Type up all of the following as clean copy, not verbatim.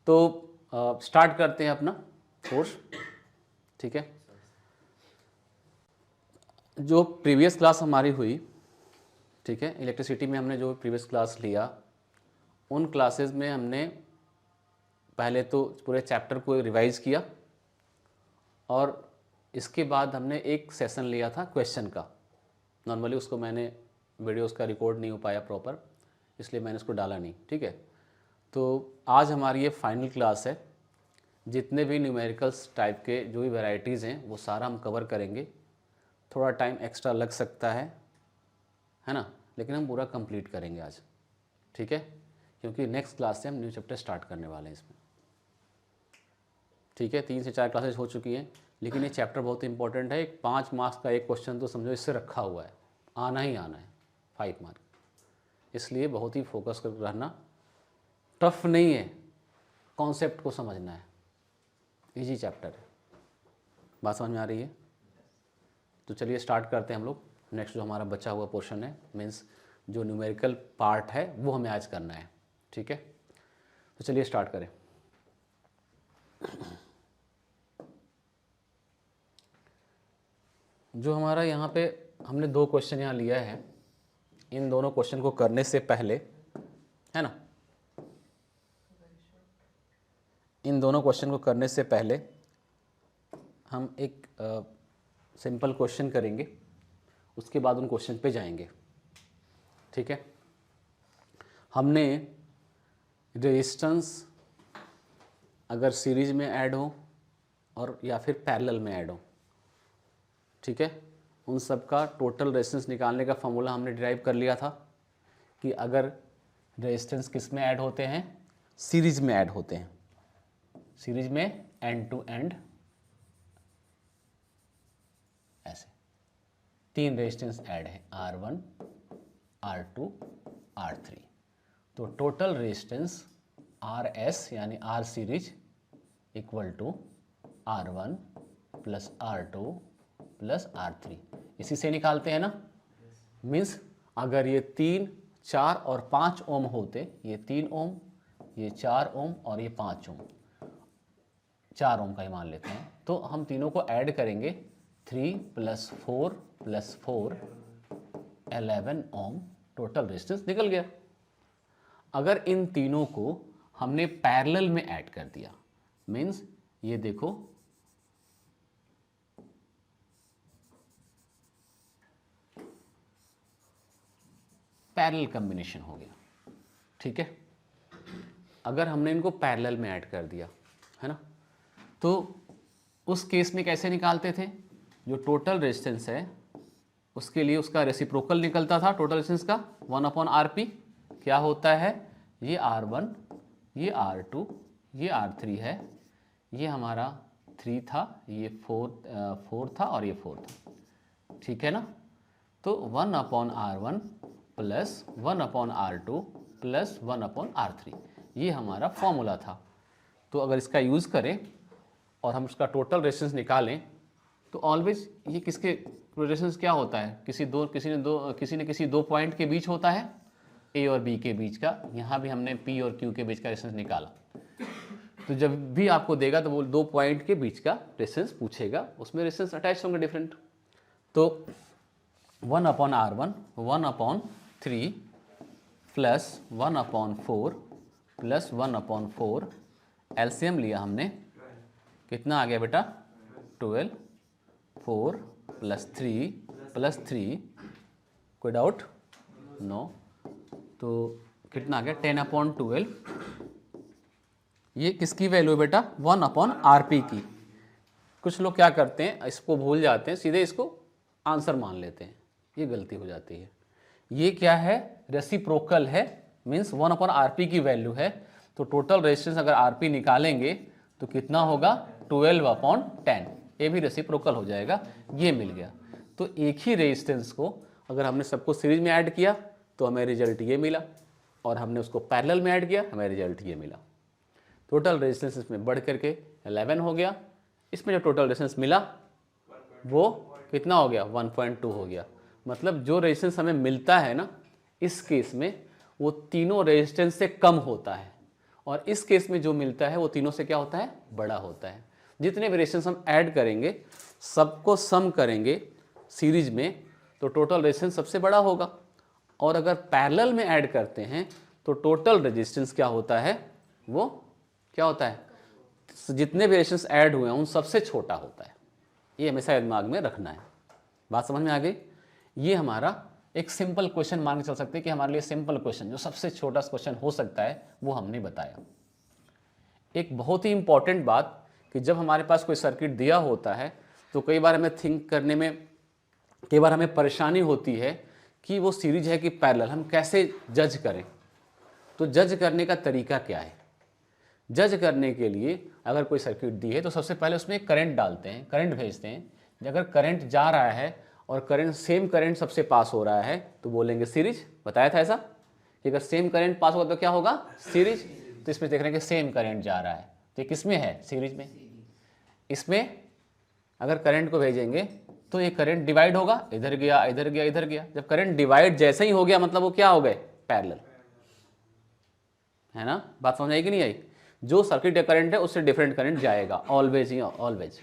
तो स्टार्ट करते हैं अपना कोर्स, ठीक है। जो प्रीवियस क्लास हमारी हुई, ठीक है, इलेक्ट्रिसिटी में हमने जो प्रीवियस क्लास लिया, उन क्लासेस में हमने पहले तो पूरे चैप्टर को रिवाइज किया और इसके बाद हमने एक सेशन लिया था क्वेश्चन का। नॉर्मली उसको मैंने वीडियोस का रिकॉर्ड नहीं हो पाया प्रॉपर, इसलिए मैंने उसको डाला नहीं, ठीक है। तो आज हमारी ये फाइनल क्लास है। जितने भी न्यूमेरिकल्स टाइप के जो भी वैरायटीज़ हैं वो सारा हम कवर करेंगे। थोड़ा टाइम एक्स्ट्रा लग सकता है ना, लेकिन हम पूरा कंप्लीट करेंगे आज, ठीक है, क्योंकि नेक्स्ट क्लास से हम न्यू चैप्टर स्टार्ट करने वाले हैं इसमें, ठीक है। 3 से 4 क्लासेस हो चुकी हैं, लेकिन ये चैप्टर बहुत इंपॉर्टेंट है। 5 मार्क्स का एक क्वेश्चन तो समझो इससे रखा हुआ है, आना ही आना है 5 मार्क, इसलिए बहुत ही फोकस कर रहना। टफ नहीं है, कॉन्सेप्ट को समझना है, इजी चैप्टर है। बात समझ में आ रही है? तो चलिए स्टार्ट करते हैं हम लोग। नेक्स्ट जो हमारा बचा हुआ पोर्शन है, मीन्स जो न्यूमेरिकल पार्ट है वो हमें आज करना है, ठीक है। तो चलिए स्टार्ट करें। जो हमारा यहाँ पे हमने 2 क्वेश्चन यहाँ लिया है, इन दोनों क्वेश्चन को करने से पहले, है ना, इन दोनों क्वेश्चन को करने से पहले हम एक सिंपल क्वेश्चन करेंगे, उसके बाद उन क्वेश्चन पे जाएंगे, ठीक है। हमने रेजिस्टेंस अगर सीरीज में ऐड हो और या फिर पैरेलल में ऐड हो, ठीक है, उन सब का टोटल रेजिस्टेंस निकालने का फॉर्मूला हमने डिराइव कर लिया था कि अगर रेजिस्टेंस किस में ऐड होते हैं, सीरीज में ऐड होते हैं, सीरीज में एंड टू एंड, ऐसे 3 रेजिस्टेंस ऐड है, R1, R2, R3। तो टोटल रेजिस्टेंस RS यानी R series equal to R1 plus R2 plus R3, इसी से निकालते हैं ना। मीन्स अगर ये 3, 4 और 5 ओम होते, ये 3 ओम, ये 4 ओम और ये 5 ओम, 4 ओम का ही मान लेते हैं, तो हम तीनों को ऐड करेंगे, 3 + 4 + 4 11 ओम, टोटल रेजिस्टेंस निकल गया। अगर इन तीनों को हमने पैरेलल में ऐड कर दिया, मीन्स ये देखो, पैरेलल कॉम्बिनेशन हो गया, ठीक है। अगर हमने इनको पैरेलल में ऐड कर दिया, है ना, तो उस केस में कैसे निकालते थे? जो टोटल रेजिस्टेंस है उसके लिए उसका रेसिप्रोकल निकलता था टोटल रेजिस्टेंस का, 1/RP। क्या होता है? ये R1, ये R2, ये R3 है, ये हमारा 3 था, ये 4 था और ये 4 था, ठीक है ना। तो 1/R1 plus 1/R2 plus 1/R3, ये हमारा फॉर्मूला था। तो अगर इसका यूज़ करें और हम उसका टोटल रेजिस्टेंस निकालें, तो ऑलवेज ये किसके रेजिस्टेंस क्या होता है? किसी न किसी दो पॉइंट के बीच होता है, ए और बी के बीच का। यहाँ भी हमने पी और क्यू के बीच का रेजिस्टेंस निकाला। तो जब भी आपको देगा तो वो 2 पॉइंट के बीच का रेजिस्टेंस पूछेगा, उसमें रेजिस्टेंस अटैच होंगे डिफरेंट। तो 1/R1 1/3 प्लस 1/4 प्लस 1/4, एलसीएम लिया हमने, कितना आ गया बेटा? 12, 4 + 3 + 3, कोई डाउट? नो। तो कितना आ गया? 10/12। ये किसकी वैल्यू है बेटा? 1/RP की। कुछ लोग क्या करते हैं, इसको भूल जाते हैं, सीधे इसको आंसर मान लेते हैं, ये गलती हो जाती है। ये क्या है? रेसिप्रोकल है, मीन्स 1/RP की वैल्यू है। तो टोटल रेजिस्टेंस अगर RP निकालेंगे तो कितना होगा? 12/10। ये भी रेसिप्रोकल हो जाएगा, ये मिल गया। तो एक ही रेजिस्टेंस को अगर हमने सबको सीरीज में ऐड किया तो हमें रिजल्ट ये मिला, और हमने उसको पैरेलल में ऐड किया, हमें रिजल्ट ये मिला। टोटल रेजिस्टेंस इसमें बढ़ करके 11 हो गया। इसमें जो टोटल रेजिस्टेंस मिला वो कितना हो गया? 1.2 हो गया। मतलब जो रेजिस्टेंस हमें मिलता है ना, इस केस में वो तीनों रेजिस्टेंस से कम होता है, और इस केस में जो मिलता है वो तीनों से क्या होता है, बड़ा होता है। जितने वेरिएशंस हम ऐड करेंगे सबको सम करेंगे सीरीज में तो टोटल रेजिस्टेंस सबसे बड़ा होगा, और अगर पैरेलल में ऐड करते हैं तो टोटल रेजिस्टेंस क्या होता है, वो क्या होता है, जितने वेरिएशंस ऐड हुए हैं उन सबसे छोटा होता है। ये हमेशा दिमाग में रखना है। बात समझ में आ गई? ये हमारा एक सिंपल क्वेश्चन मान के चल सकते हैं कि हमारे लिए सिंपल क्वेश्चन जो सबसे छोटा क्वेश्चन हो सकता है वो हमने बताया। एक बहुत ही इंपॉर्टेंट बात कि जब हमारे पास कोई सर्किट दिया होता है तो कई बार हमें थिंक करने में, कई बार हमें परेशानी होती है कि वो सीरीज है कि पैरेलल, हम कैसे जज करें। तो जज करने का तरीका क्या है? जज करने के लिए अगर कोई सर्किट दी है तो सबसे पहले उसमें करंट डालते हैं, करंट भेजते हैं। अगर करंट जा रहा है और करंट सेम करंट सबसे पास हो रहा है तो बोलेंगे सीरीज। बताया था ऐसा कि अगर सेम करंट पास होगा तो क्या होगा, सीरीज। तो इसमें देख रहे हैं कि सेम करंट जा रहा है तो ये किस में है, सीरीज में। इसमें अगर करंट को भेजेंगे तो ये करंट डिवाइड होगा, इधर गया इधर गया इधर गया। जब करंट डिवाइड जैसे ही हो गया मतलब वो क्या हो गए, पैरेलल, है ना। बात समझ आई कि नहीं आई? जो सर्किट या करंट है उससे डिफरेंट करंट जाएगा ऑलवेज ही ऑलवेज।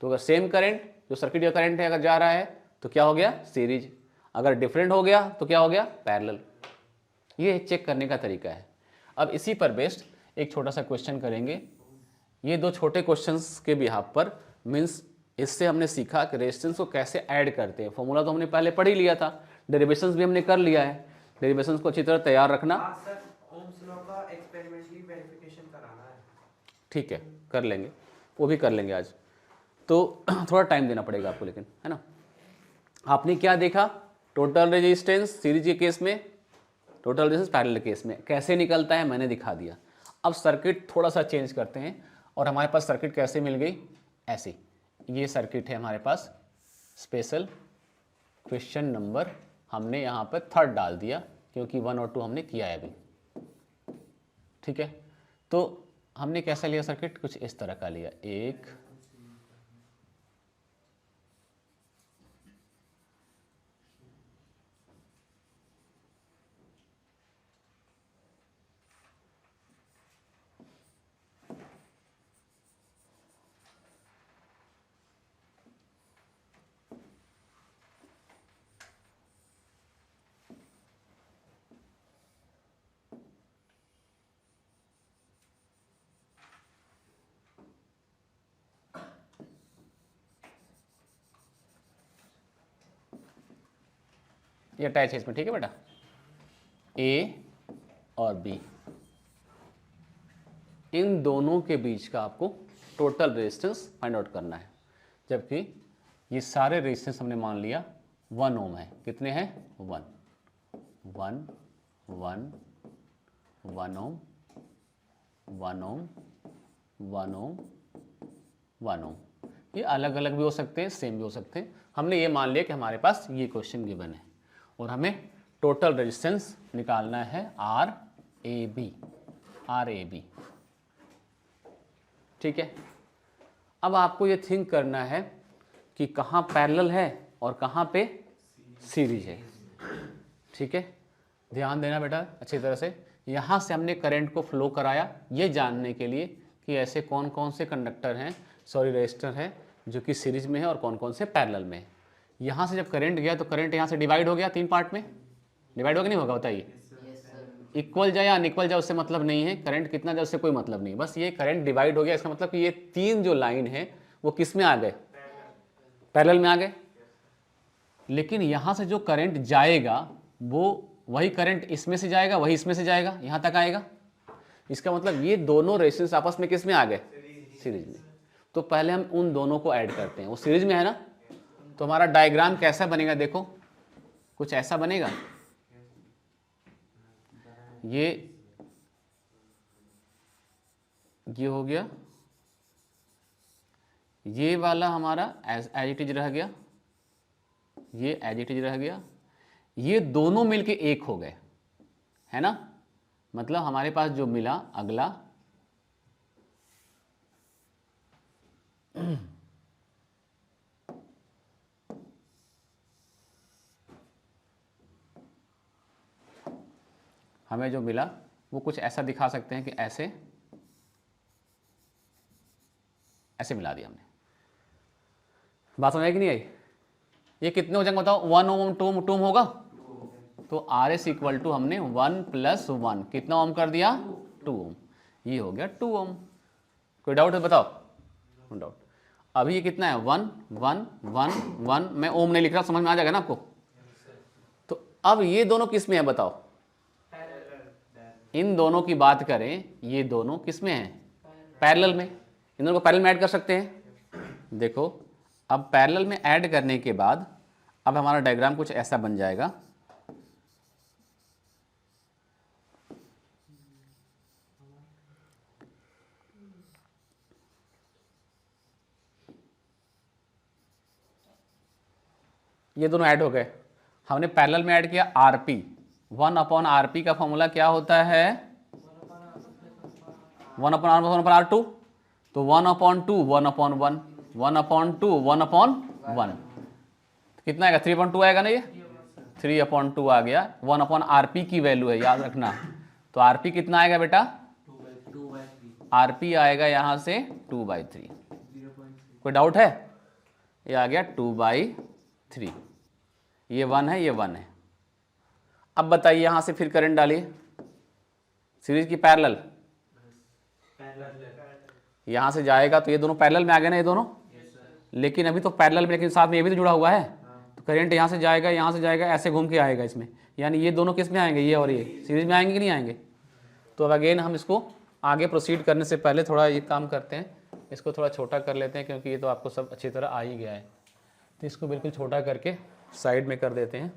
तो अगर सेम करंट जो सर्किट या करंट है अगर जा रहा है तो क्या हो गया, सीरीज। अगर डिफरेंट हो गया तो क्या हो गया, पैरेलल। ये चेक करने का तरीका है। अब इसी पर बेस्ड एक छोटा सा क्वेश्चन करेंगे। ये दो छोटे क्वेश्चंस के बिहाफ पर मीन्स इससे हमने सीखा कि रेजिस्टेंस को कैसे ऐड करते हैं। फॉर्मूला तो हमने पहले पढ़ ही लिया था, डेरिवेशंस भी हमने कर लिया है। डेरिवेशंस को अच्छी तरह तैयार रखना। सर ओम्स लॉ का एक्सपेरिमेंटली वेरिफिकेशन कराना है। ठीक है, कर लेंगे, वो भी कर लेंगे आज। तो थोड़ा टाइम देना पड़ेगा आपको लेकिन, है ना। आपने क्या देखा, टोटल रेजिस्टेंस सीरीज के केस में, टोटल रेजिस्टेंस पैरेलल केस में कैसे निकलता है मैंने दिखा दिया। अब सर्किट थोड़ा सा चेंज करते हैं और हमारे पास सर्किट कैसे मिल गई, ऐसी। ये सर्किट है हमारे पास, स्पेशल क्वेश्चन नंबर हमने यहाँ पर 3 डाल दिया क्योंकि 1 और 2 हमने किया है अभी। ठीक है, तो हमने कैसा लिया सर्किट, कुछ इस तरह का लिया। एक ये अटैच है इसमें, ठीक है बेटा। ए और बी, इन दोनों के बीच का आपको टोटल रेजिस्टेंस फाइंड आउट करना है। जबकि ये सारे रेजिस्टेंस हमने मान लिया 1 ओम है। कितने हैं, 1 1 1 1 ओम 1 ओम 1 ओम 1 ओम। ये अलग अलग भी हो सकते हैं, सेम भी हो सकते हैं। हमने ये मान लिया कि हमारे पास ये क्वेश्चन गिवन है और हमें टोटल रेजिस्टेंस निकालना है आर ए बी। ठीक है, अब आपको ये थिंक करना है कि कहाँ पैरेलल है और कहाँ पे सीरीज है। ठीक है, ध्यान देना बेटा अच्छी तरह से। यहाँ से हमने करंट को फ्लो कराया ये जानने के लिए कि ऐसे कौन कौन से कंडक्टर हैं, सॉरी रेजिस्टर हैं जो कि सीरीज में है और कौन कौन से पैरेलल में है। यहाँ से जब करंट गया तो करंट यहाँ से डिवाइड हो गया, 3 पार्ट में डिवाइड होगा नहीं होगा, बताइए। इक्वल जाए या अनइक्वल जाए उससे मतलब नहीं है, करंट कितना जाए उससे कोई मतलब नहीं, बस ये करंट डिवाइड हो गया। इसका मतलब कि ये 3 जो लाइन है वो किस में आ गए, पैरेलल में आ गए। लेकिन यहाँ से जो करंट जाएगा वो वही करंट इसमें से जाएगा, वही इसमें से जाएगा, यहाँ तक आएगा। इसका मतलब ये दोनों रेजिस्टेंस आपस में किस में आ गए, सीरीज में। तो पहले हम उन दोनों को ऐड करते हैं, वो सीरीज में है ना। तो हमारा डायग्राम कैसा बनेगा, देखो कुछ ऐसा बनेगा। ये हो गया, ये वाला हमारा एज इट इज रह गया, ये एज इट इज रह गया। ये दोनों मिलके एक हो गए, है ना। मतलब हमारे पास जो मिला अगला, हमें जो मिला वो कुछ ऐसा दिखा सकते हैं कि ऐसे ऐसे मिला दिया हमने। बात समझ आई कि नहीं आई? ये कितने हो जाएंगे बताओ? 1 ओम 2 ओम होगा, तो आर एस इक्वल टू हमने 1 + 1 कितना ओम कर दिया? 2 ओम। ये हो गया 2 ओम। कोई डाउट है बताओ? No doubt. अभी ये कितना है? 1 1 1 1। मैं ओम नहीं लिख रहा, समझ में आ जाएगा ना आपको? तो अब ये दोनों किस में है बताओ? इन दोनों की बात करें, ये दोनों किस में है? पैरेलल में। इन दोनों को पैरेलल में ऐड कर सकते हैं। देखो अब पैरेलल में ऐड करने के बाद अब हमारा डायग्राम कुछ ऐसा बन जाएगा। ये दोनों ऐड हो गए, हमने पैरेलल में ऐड किया आरपी। 1/RP का फॉर्मूला क्या होता है? 1/R1/R2। तो 1/2 1/1 1/2 1/1 कितना आएगा? 3/2 आएगा ना? ये 3/2 आ गया। 1/RP की वैल्यू है, याद रखना। तो RP कितना आएगा बेटा? 2/3। RP आएगा यहाँ से 2/3। कोई डाउट है? ये आ गया 2/3। ये 1 है, ये 1 है। अब बताइए यहाँ से फिर करंट डालिए सीरीज की पैरेलल। यहाँ से जाएगा तो ये दोनों पैरेलल में आ गए ना, ये दोनों। लेकिन अभी तो पैरेलल में, लेकिन साथ में ये भी तो जुड़ा हुआ है। तो करंट यहाँ से जाएगा, यहाँ से जाएगा, ऐसे घूम के आएगा इसमें। यानी ये दोनों किस में आएंगे? ये और ये सीरीज में आएंगे कि नहीं आएंगे? तो अब अगेन हम इसको आगे प्रोसीड करने से पहले थोड़ा ये काम करते हैं, इसको थोड़ा छोटा कर लेते हैं, क्योंकि ये तो आपको सब अच्छी तरह आ ही गया है। तो इसको बिल्कुल छोटा करके साइड में कर देते हैं।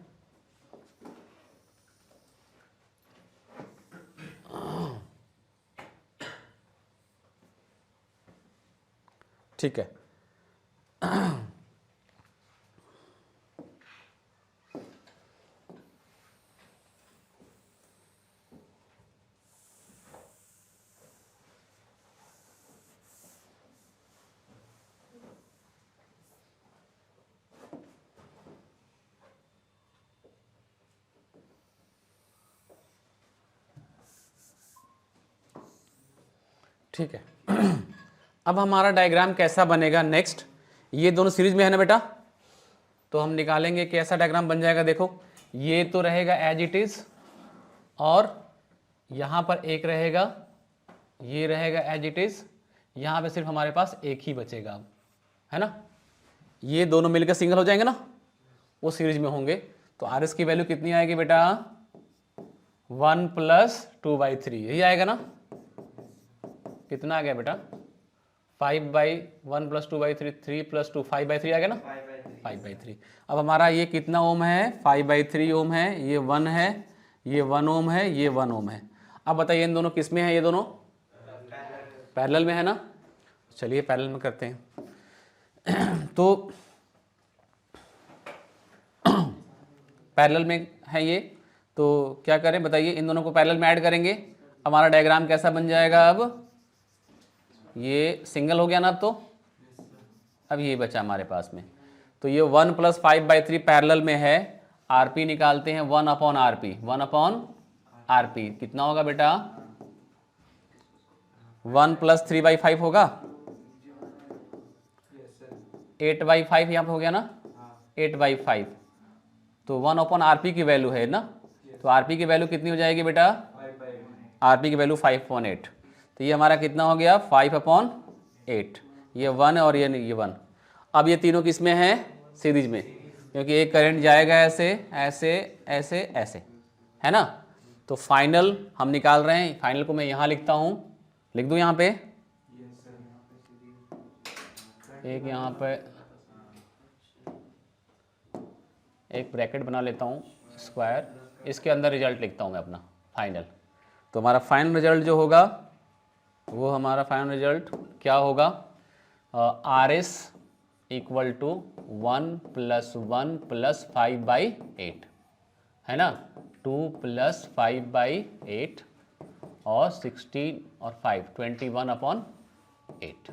ठीक है। ठीक है। अब हमारा डायग्राम कैसा बनेगा नेक्स्ट? ये दोनों सीरीज में है ना बेटा, तो हम निकालेंगे कि ऐसा डायग्राम बन जाएगा। देखो ये तो रहेगा एज इट इज, और यहाँ पर एक रहेगा, ये रहेगा एज इट इज। यहाँ पे सिर्फ हमारे पास एक ही बचेगा अब, है ना। ये दोनों मिलकर सिंगल हो जाएंगे ना, वो सीरीज में होंगे। तो आर एस की वैल्यू कितनी आएगी बेटा? 1 + 2/3, यही आएगा ना। कितना आ गया बेटा? 5/1 + 2/3, 3 + 2 5/3 आ गया ना। 5/3। अब हमारा ये कितना ओम है? 5/3 ओम है। ये 1 है, ये 1 ओम है, ये 1 ओम है। अब बताइए इन दोनों किस में है? ये दोनों पैरेलल में है ना। चलिए पैरेलल में करते हैं। तो पैरेलल में है ये, तो क्या करें बताइए? इन दोनों को पैरेलल में ऐड करेंगे। हमारा डायग्राम कैसा बन जाएगा? अब ये सिंगल हो गया ना। अब ये बचा हमारे पास में। तो ये 1 + 5/3 पैरेलल में है। आरपी निकालते हैं 1/RP। 1/RP कितना होगा बेटा? 1 + 3/5 होगा। 8/5 यहाँ पे हो गया ना। 8/5 तो 1/RP की वैल्यू है ना। तो आरपी की वैल्यू कितनी हो जाएगी बेटा? आरपी की वैल्यू 5/8। तो ये हमारा कितना हो गया? 5/8। ये 1 और ये 1। अब ये तीनों किस में है? सीरीज में, क्योंकि एक करंट जाएगा ऐसे ऐसे ऐसे ऐसे, है ना। तो फाइनल हम निकाल रहे हैं। फाइनल को मैं यहाँ लिखता हूँ, लिख दूँ यहाँ पे, एक यहाँ पे एक ब्रैकेट बना लेता हूँ स्क्वायर, इसके अंदर रिजल्ट लिखता हूँ मैं अपना फाइनल। तो हमारा फाइनल रिजल्ट जो होगा वो हमारा फाइनल रिजल्ट क्या होगा? आर एस इक्वल टू 1 + 1 + 5/8, है ना। 2 + 5/8 और 16 और 5 21/8।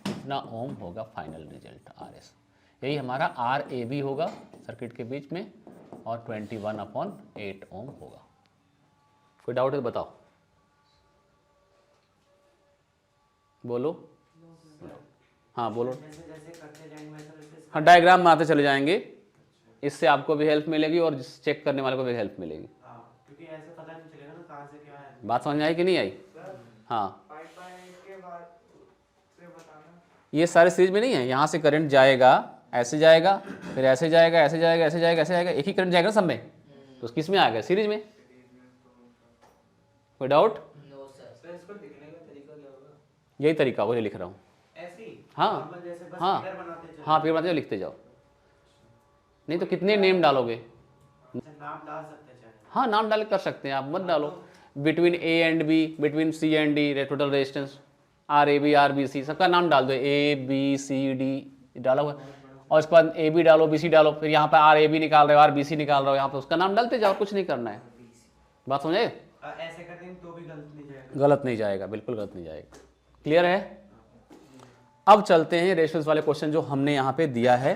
इतना ओम होगा फाइनल रिजल्ट आर एस। यही हमारा आर ए बी होगा सर्किट के बीच में, और 21/8 ओम होगा। कोई डाउट है तो बताओ। बोलो। हाँ बोलो। जैसे जैसे करते जाएंगे वैसे वैसे हाँ डायग्राम बनाते चले जाएंगे, इससे आपको भी हेल्प मिलेगी और चेक करने वाले को भी हेल्प मिलेगी। क्योंकि ऐसे पता नहीं चलेगा ना कहाँ से क्या है। बात समझ में आई कि नहीं आई? हाँ पाइप के बाद फिर बताना। ये सारे सीरीज में नहीं है, यहाँ से करंट जाएगा, ऐसे जाएगा, फिर ऐसे जाएगा, ऐसे जाएगा, ऐसे जाएगा, ऐसे जाएगा, एक ही करंट जाएगा ना सब में, तो किस में आ गया? सीरीज में। कोई डाउट? No sir. सर इसको लिखने का तरीका क्या होगा? यही तरीका वो लिख रहा हूँ। ऐसे ही हाँ नॉर्मल जैसे बस हाँ फिगर बनाते चलो। हाँ, फिर बनाते जाओ, लिखते जाओ, नहीं तो कितने नेम डालोगे? अच्छा, नाम डाल सकते हैं चाहे। हाँ नाम डाल कर सकते हैं आप, मत डालो। Between A and B, between C and D, total resistance R A B, R B C, सबका नाम डाल दो, ए बी सी डी डाला हुआ, और उसके बाद ए बी डालो, बी सी डालो, फिर यहाँ पर आर ए बी निकाल रहे हो, आर बी सी निकाल रहे हो, यहाँ पर उसका नाम डालते जाओ, कुछ नहीं करना है। बात समझे? ऐसे कर देंगे तो भी गलत नहीं जाएगा। गलत नहीं जाएगा, बिल्कुल गलत नहीं जाएगा। क्लियर है? अब चलते हैं रेजिस्टेंस वाले क्वेश्चन जो हमने यहाँ पे दिया है,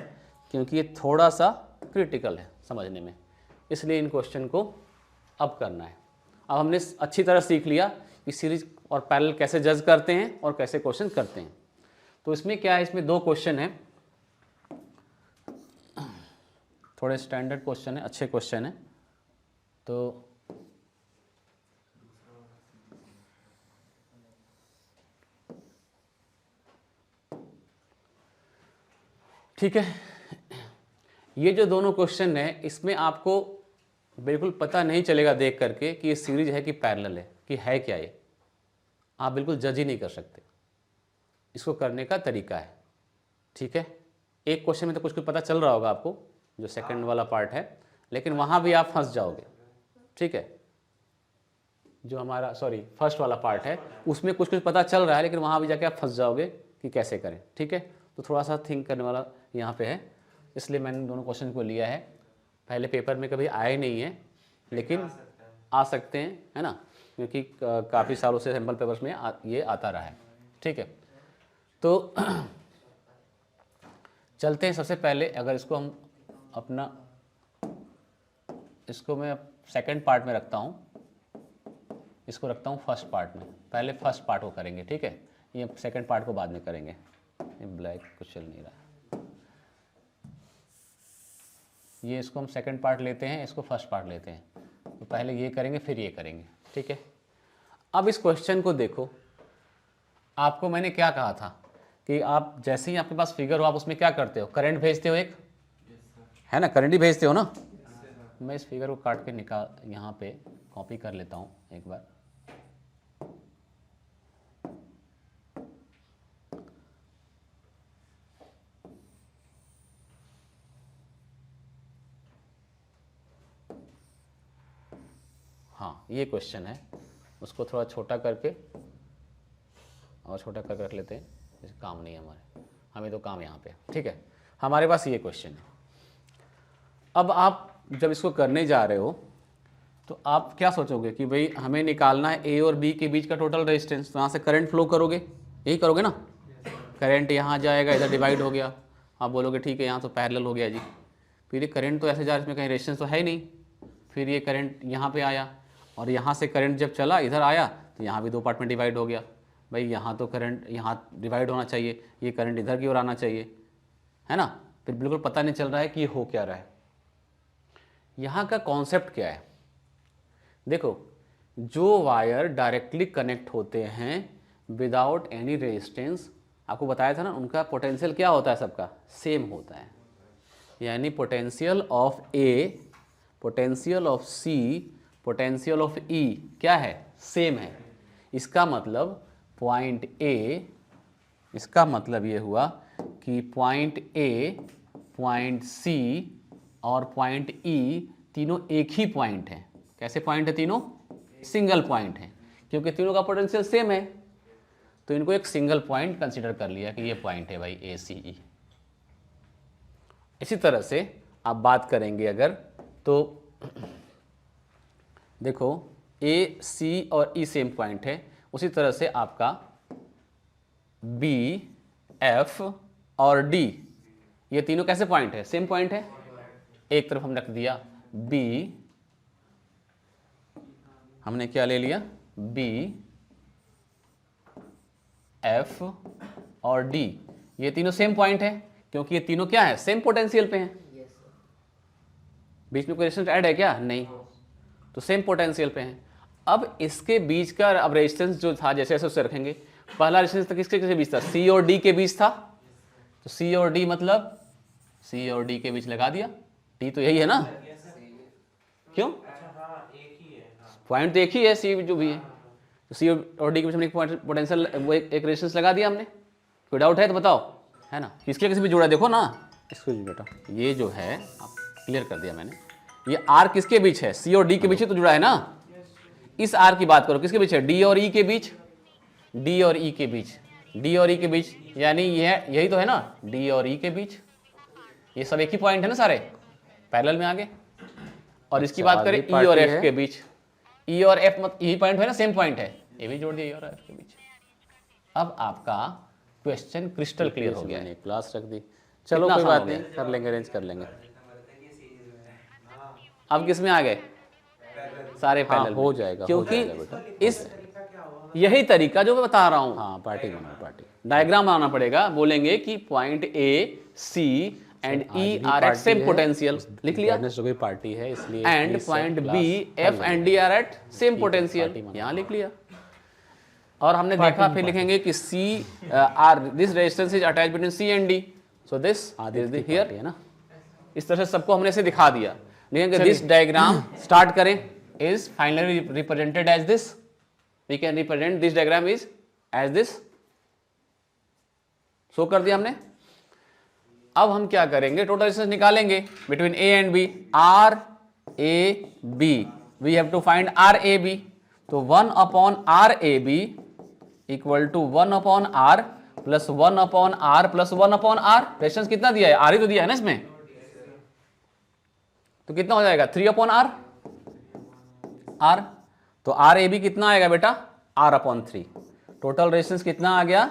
क्योंकि ये थोड़ा सा क्रिटिकल है समझने में, इसलिए इन क्वेश्चन को अब करना है। अब हमने अच्छी तरह सीख लिया कि सीरीज और पैरेलल कैसे जज करते हैं और कैसे क्वेश्चन करते हैं। तो इसमें क्या है, इसमें 2 क्वेश्चन है, थोड़े स्टैंडर्ड क्वेश्चन है, अच्छे क्वेश्चन है। तो ठीक है, ये जो दोनों क्वेश्चन है इसमें आपको बिल्कुल पता नहीं चलेगा देख करके कि ये सीरीज है कि पैरेलल है, कि है क्या ये, आप बिल्कुल जज ही नहीं कर सकते। इसको करने का तरीका है, ठीक है। एक क्वेश्चन में तो कुछ पता चल रहा होगा आपको, जो सेकंड वाला पार्ट है, लेकिन वहाँ भी आप फंस जाओगे, ठीक है। जो हमारा फर्स्ट वाला पार्ट है उसमें कुछ पता चल रहा है, लेकिन वहाँ भी जाके आप फंस जाओगे कि कैसे करें, ठीक है। तो थोड़ा सा थिंक करने वाला यहाँ पे है, इसलिए मैंने दोनों क्वेश्चन को लिया है। पहले पेपर में कभी आए नहीं है, लेकिन आ सकते हैं, है ना, क्योंकि काफ़ी सालों से सैम्पल पेपर्स में ये आता रहा है, ठीक है। तो चलते हैं, सबसे पहले अगर इसको हम अपना, इसको मैं सेकंड पार्ट में रखता हूँ, इसको रखता हूँ फर्स्ट पार्ट में, पहले फर्स्ट पार्ट को करेंगे, ठीक है। ये सेकंड पार्ट को बाद में करेंगे। ये ब्लैक कुछ चल नहीं रहा, ये इसको हम सेकंड पार्ट लेते हैं, इसको फर्स्ट पार्ट लेते हैं। तो पहले ये करेंगे फिर ये करेंगे, ठीक है। अब इस क्वेश्चन को देखो, आपको मैंने क्या कहा था कि आप जैसे ही आपके पास फिगर हो, आप उसमें क्या करते हो, करंट भेजते हो एक, है ना, करंट ही भेजते हो ना। मैं इस फिगर को काट के निकाल, यहाँ पे कॉपी कर लेता हूँ एक बार। हाँ ये क्वेश्चन है, उसको थोड़ा छोटा करके और छोटा करके रख लेते हैं, जैसे काम नहीं है हमें तो काम यहाँ पे, ठीक है। हमारे पास ये क्वेश्चन है। अब आप जब इसको करने जा रहे हो तो आप क्या सोचोगे कि भाई हमें निकालना है ए और बी के बीच का टोटल रेजिस्टेंस, तो यहाँ से करंट फ्लो करोगे, यही करोगे ना। करंट यहाँ जाएगा, इधर डिवाइड हो गया, आप बोलोगे ठीक है यहाँ तो पैरेलल हो गया जी। फिर ये करंट तो ऐसे जा रहा है, इसमें कहीं रेजिस्टेंस तो है ही नहीं। फिर ये करंट यहाँ पे आया, और यहाँ से करंट जब चला इधर आया तो यहाँ भी 2 पार्ट में डिवाइड हो गया। भाई यहाँ तो करंट यहाँ डिवाइड होना चाहिए, ये करंट इधर की ओर आना चाहिए, है ना। फिर बिल्कुल पता नहीं चल रहा है कि ये हो क्या रहा है। यहाँ का कॉन्सेप्ट क्या है, देखो, जो वायर डायरेक्टली कनेक्ट होते हैं विदाउट एनी रेजिस्टेंस, आपको बताया था ना, उनका पोटेंशियल क्या होता है, सबका सेम होता है। यानी potential of A, potential of C, potential of E क्या है, सेम है। इसका मतलब पॉइंट ए, इसका मतलब ये हुआ कि पॉइंट ए, पॉइंट सी और पॉइंट ई तीनों एक ही पॉइंट है। कैसे पॉइंट है तीनों, सिंगल पॉइंट है, क्योंकि तीनों का पोटेंशियल सेम है, तो इनको एक सिंगल पॉइंट कंसीडर कर लिया कि ये पॉइंट है भाई ए सी ई। इसी तरह से आप बात करेंगे अगर, तो देखो ए सी और ई सेम पॉइंट है, उसी तरह से आपका बी एफ और डी, ये तीनों कैसे पॉइंट है, सेम पॉइंट है। एक तरफ हम रख दिया बी, हमने क्या ले लिया, बी F और D, ये तीनों सेम पॉइंट है क्योंकि ये तीनों क्या है, सेम पोटेंशियल पे हैं। बीच में कोई रेजिस्टेंस ऐड है क्या, नहीं, तो सेम पोटेंशियल पे हैं। अब इसके बीच का अब रेजिस्टेंस जो था जैसे जैसे उससे रखेंगे, पहला रेजिस्टेंस किसके किसके बीच था, C और D के बीच था, तो C और D मतलब C और D के बीच लगा दिया, D तो यही है ना, क्यों, अच्छा हाँ एक ही है हाँ। पॉइंट तो एक ही है, C जो भी है, तो C और D के बीच हमने एक पोटेंशियल वो एक रेजिस्टेंस लगा दिया हमने। कोई डाउट है तो बताओ, है ना, किसके किसी भी जुड़ा है, देखो ना इसको बेटा, ये जो है आप क्लियर कर दिया मैंने, ये R किसके बीच है, C और D के बीच ही तो जुड़ा है ना, इस R की बात करो किसके बीच है, D और E के बीच, D और E के बीच, D और E के बीच, यानी यही तो है ना, D और E के बीच, ये सब एक ही पॉइंट है ना सारे, पैरेलल में आगे। और इसकी बात करें E और F के बीच, E और F मत यही पॉइंट है ना, सेम पॉइंट है, ये भी जोड़ दिया E और F के बीच। अब आपका क्वेश्चन क्रिस्टल क्लियर हो गया है, क्लास रख दी, चलो कोई बात नहीं, कर लेंगे, अरेंज कर लेंगे। अब किस में आ गए, सारे पैरेलल हो जाएगा, क्योंकि हो जाएगा बेटा। इस यही तरीका जो मैं बता रहा हूं, हाँ पार्टी बनाओ, पार्टी डायग्राम बनाना पड़ेगा, बोलेंगे कि point A C and E are at same potential, लिख लिया, कोई पार्टी है इसलिए, and point B F and D are at same potential, यहाँ लिख लिया। और हमने देखा, फिर लिखेंगे कि C are this resistance is attach between C and D, so this is here, है ना, इस तरह से सबको हमने ऐसे दिखा दिया। लिखेंगे दिस डायग्राम स्टार्ट करें is finally represented as this, we can represent this diagram is as this, show कर दिया हमने। अब हम क्या करेंगे, टोटल रेजिस्टेंस निकालेंगे between A and B, R A B, we have to find R A B, तो 1 upon R A B equal to 1 upon R plus 1 upon R plus 1 upon R, resistance कितना दिया है, are ही तो दिया है ना इसमें, तो कितना हो जाएगा 3 अपॉन आर, आर, तो आर ए बी कितना आएगा बेटा, आर अपॉन 3, टोटल रेजिस्टेंस कितना आ गया,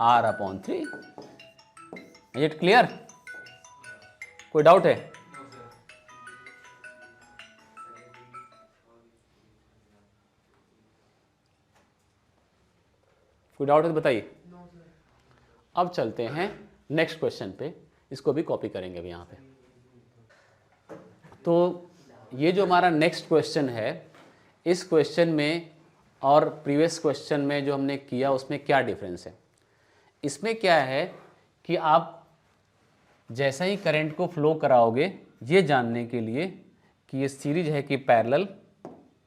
R upon 3। Is it clear, कोई डाउट है, कोई डाउट है तो बताइए। अब चलते हैं नेक्स्ट क्वेश्चन पे, इसको भी कॉपी करेंगे अभी यहाँ पे। तो ये जो हमारा नेक्स्ट क्वेश्चन है, इस क्वेश्चन में और प्रीवियस क्वेश्चन में जो हमने किया उसमें क्या डिफरेंस है, इसमें क्या है कि आप जैसा ही करंट को फ्लो कराओगे, ये जानने के लिए कि ये सीरीज है कि पैरेलल,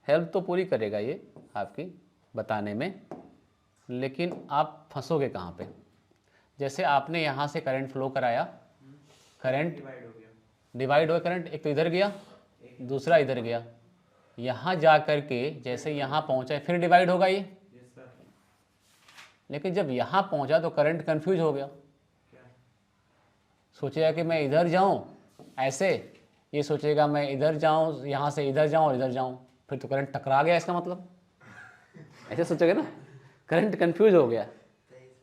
हेल्प तो पूरी करेगा ये आपकी बताने में, लेकिन आप फंसोगे कहाँ पे। जैसे आपने यहाँ से करंट फ्लो कराया, करंट डिवाइड हो करंट, एक तो इधर गया दूसरा इधर गया, यहाँ जा कर के जैसे यहाँ पहुँचा फिर डिवाइड होगा ये, लेकिन जब यहाँ पहुँचा तो करंट कंफ्यूज हो गया, सोचेगा कि मैं इधर जाऊँ ऐसे, ये सोचेगा मैं इधर जाऊँ, यहाँ से इधर जाऊँ और इधर जाऊँ, फिर तो करंट टकरा गया, इसका मतलब ऐसे सोचोगे ना, करंट कंफ्यूज हो गया,